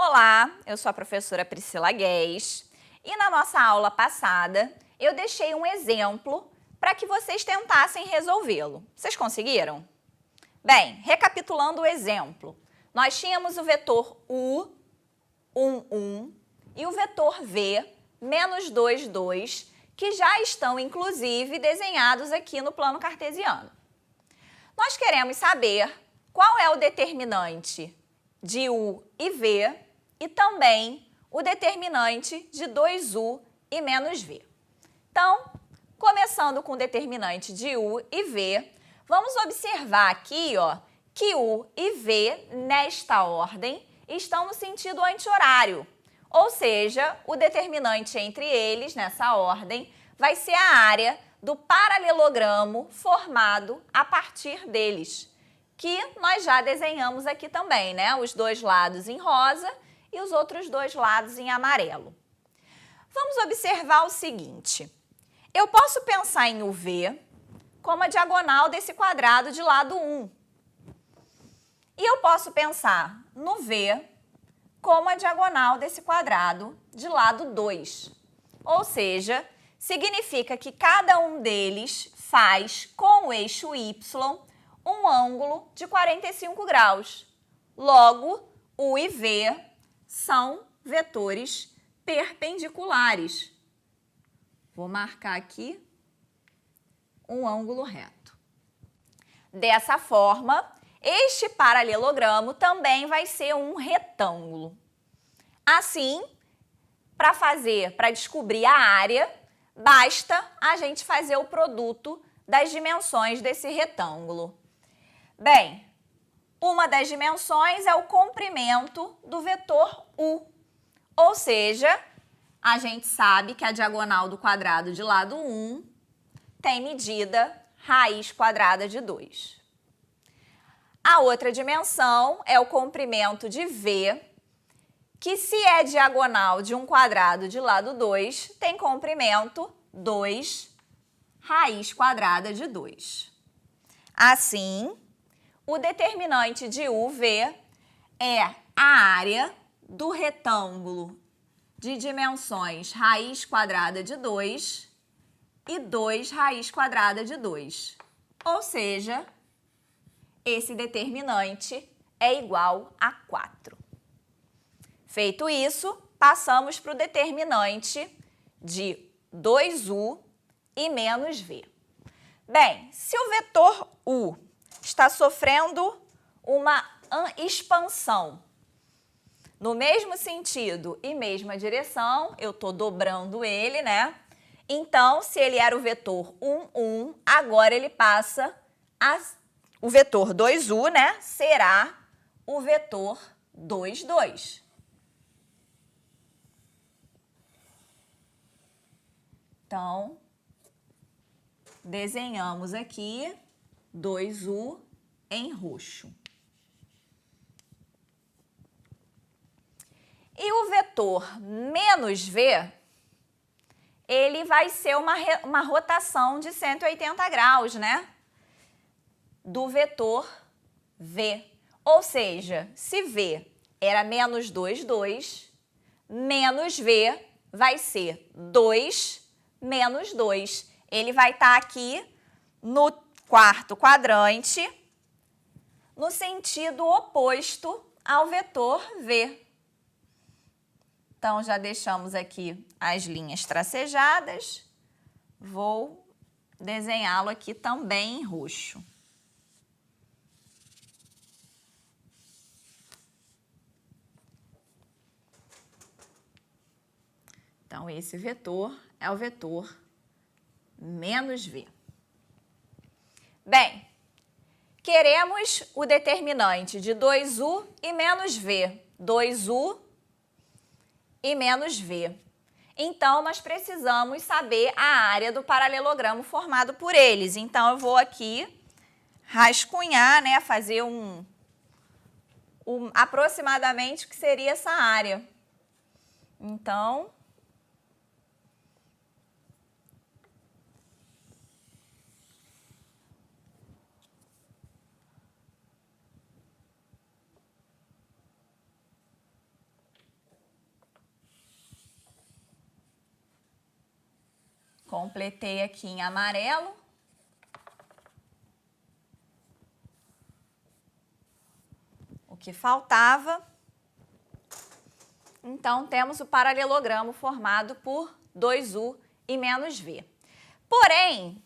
Olá, eu sou a professora Priscila Guedes e na nossa aula passada eu deixei um exemplo para que vocês tentassem resolvê-lo. Vocês conseguiram? Bem, recapitulando o exemplo, nós tínhamos o vetor u, 1, 1 e o vetor v, menos 2, 2, que já estão inclusive desenhados aqui no plano cartesiano. Nós queremos saber qual é o determinante de u e v e também o determinante de 2u e menos v. Então, começando com o determinante de u e v, vamos observar aqui, que u e v, nesta ordem, estão no sentido anti-horário, ou seja, o determinante entre eles, nessa ordem, vai ser a área do paralelogramo formado a partir deles, que nós já desenhamos aqui também, né? Os dois lados em rosa e os outros dois lados em amarelo. Vamos observar o seguinte. Eu posso pensar em UV como a diagonal desse quadrado de lado 1. E eu posso pensar no V como a diagonal desse quadrado de lado 2. Ou seja, significa que cada um deles faz com o eixo Y um ângulo de 45 graus. Logo, U e V são vetores perpendiculares. Vou marcar aqui um ângulo reto. Dessa forma, este paralelogramo também vai ser um retângulo. Assim, para descobrir a área, basta a gente fazer o produto das dimensões desse retângulo. Bem, uma das dimensões é o comprimento do vetor U, ou seja, a gente sabe que a diagonal do quadrado de lado 1 tem medida raiz quadrada de 2. A outra dimensão é o comprimento de V, que se é diagonal de um quadrado de lado 2, tem comprimento 2 raiz quadrada de 2. Assim, o determinante de UV é a área do retângulo de dimensões raiz quadrada de 2 e 2 raiz quadrada de 2. Ou seja, esse determinante é igual a 4. Feito isso, passamos para o determinante de 2u e menos v. Bem, se o vetor u está sofrendo uma expansão no mesmo sentido e mesma direção, eu estou dobrando ele, né? Então, se ele era o vetor 1, 1, agora ele passa o vetor 2u, né? Será o vetor 2, 2. Então, desenhamos aqui 2u em roxo. E o vetor menos v, ele vai ser uma rotação de 180 graus, né? Do vetor v. Ou seja, se v era menos 2, 2, menos v vai ser 2 menos 2. Ele vai estar aqui no quarto quadrante, no sentido oposto ao vetor v. Então, já deixamos aqui as linhas tracejadas. Vou desenhá-lo aqui também em roxo. Então, esse vetor é o vetor menos v. Bem, queremos o determinante de 2u e menos v. 2u e menos v. Então, nós precisamos saber a área do paralelogramo formado por eles. Então, eu vou aqui rascunhar, né, fazer aproximadamente o que seria essa área. Então, Completei aqui em amarelo. O que faltava. Então, temos o paralelogramo formado por 2U e menos V. Porém,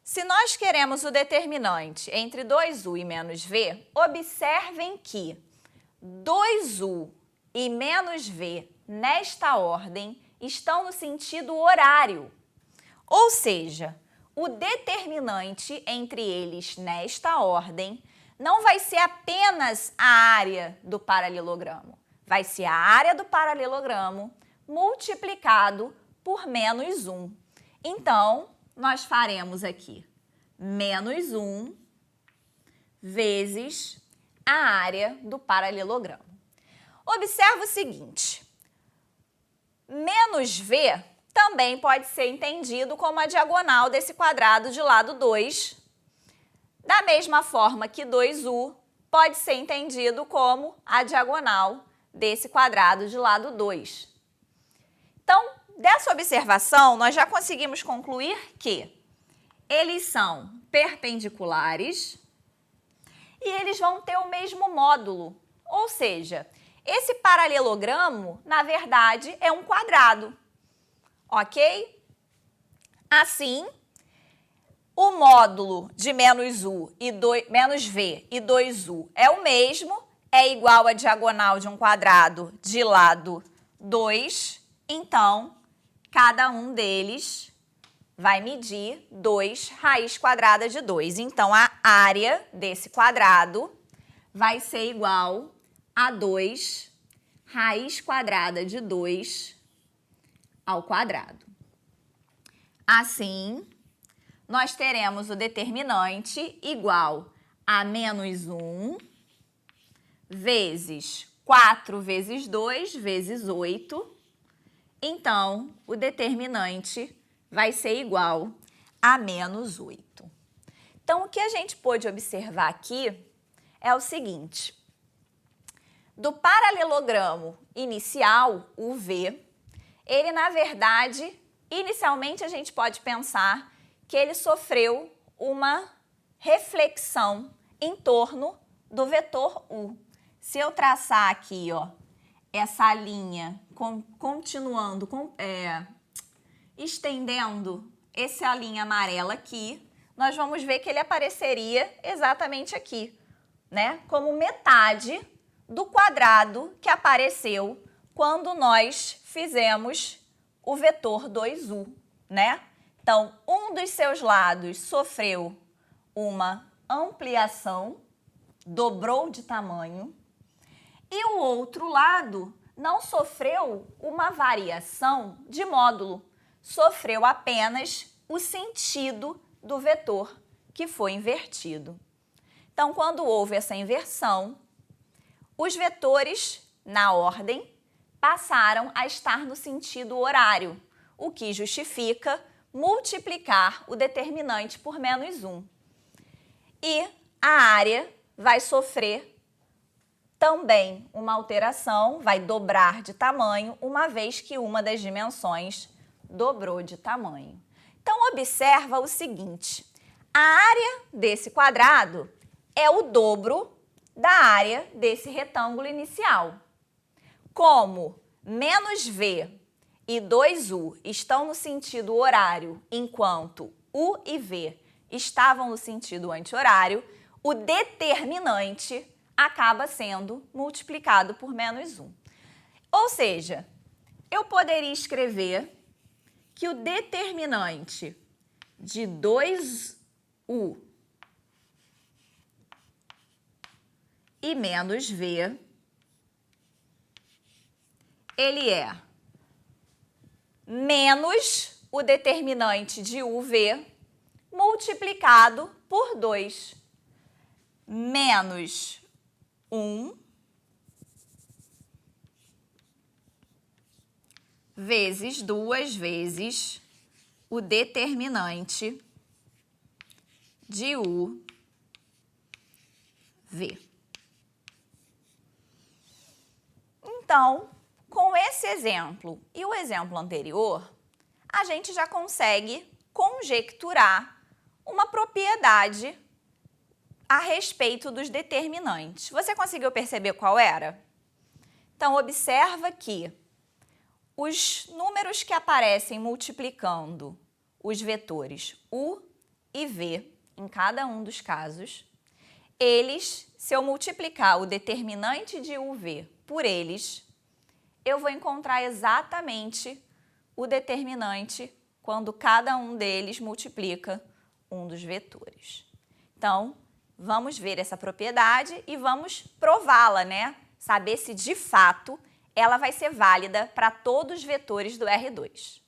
se nós queremos o determinante entre 2U e menos V, observem que 2U e menos V nesta ordem estão no sentido horário. Ou seja, o determinante entre eles nesta ordem não vai ser apenas a área do paralelogramo. Vai ser a área do paralelogramo multiplicado por menos 1. Então, nós faremos aqui menos 1 vezes a área do paralelogramo. Observa o seguinte, menos V também pode ser entendido como a diagonal desse quadrado de lado 2, da mesma forma que 2U pode ser entendido como a diagonal desse quadrado de lado 2. Então, dessa observação, nós já conseguimos concluir que eles são perpendiculares e eles vão ter o mesmo módulo, ou seja, esse paralelogramo, na verdade, é um quadrado, ok? Assim, o módulo de menos V e 2U é o mesmo, é igual à diagonal de um quadrado de lado 2, então, cada um deles vai medir 2 raiz quadrada de 2. Então, a área desse quadrado vai ser igual a 2 raiz quadrada de 2 ao quadrado. Assim, nós teremos o determinante igual a menos 1 vezes 4 vezes 2 vezes 8. Então, o determinante vai ser igual a menos 8. Então, o que a gente pôde observar aqui é o seguinte. Do paralelogramo inicial, o V, ele, na verdade, inicialmente a gente pode pensar que ele sofreu uma reflexão em torno do vetor U. Se eu traçar aqui, ó, essa linha continuando, estendendo essa linha amarela aqui, nós vamos ver que ele apareceria exatamente aqui, né? Como metade do quadrado que apareceu quando nós fizemos o vetor 2U, né? Então, um dos seus lados sofreu uma ampliação, dobrou de tamanho, e o outro lado não sofreu uma variação de módulo, sofreu apenas o sentido do vetor, que foi invertido. Então, quando houve essa inversão, os vetores, na ordem, passaram a estar no sentido horário, o que justifica multiplicar o determinante por menos 1. E a área vai sofrer também uma alteração, vai dobrar de tamanho, uma vez que uma das dimensões dobrou de tamanho. Então, observa o seguinte, a área desse quadrado é o dobro da área desse retângulo inicial. Como menos V e 2U estão no sentido horário, enquanto U e V estavam no sentido anti-horário, o determinante acaba sendo multiplicado por menos 1. Ou seja, eu poderia escrever que o determinante de 2U e menos V, ele é menos o determinante de UV multiplicado por 2, menos 1 vezes 2 vezes o determinante de UV. Então, com esse exemplo e o exemplo anterior, a gente já consegue conjecturar uma propriedade a respeito dos determinantes. Você conseguiu perceber qual era? Então, observa que os números que aparecem multiplicando os vetores u e v em cada um dos casos, eles, se eu multiplicar o determinante de uv por eles, eu vou encontrar exatamente o determinante quando cada um deles multiplica um dos vetores. Então, vamos ver essa propriedade e vamos prová-la, né? Saber se de fato ela vai ser válida para todos os vetores do R2.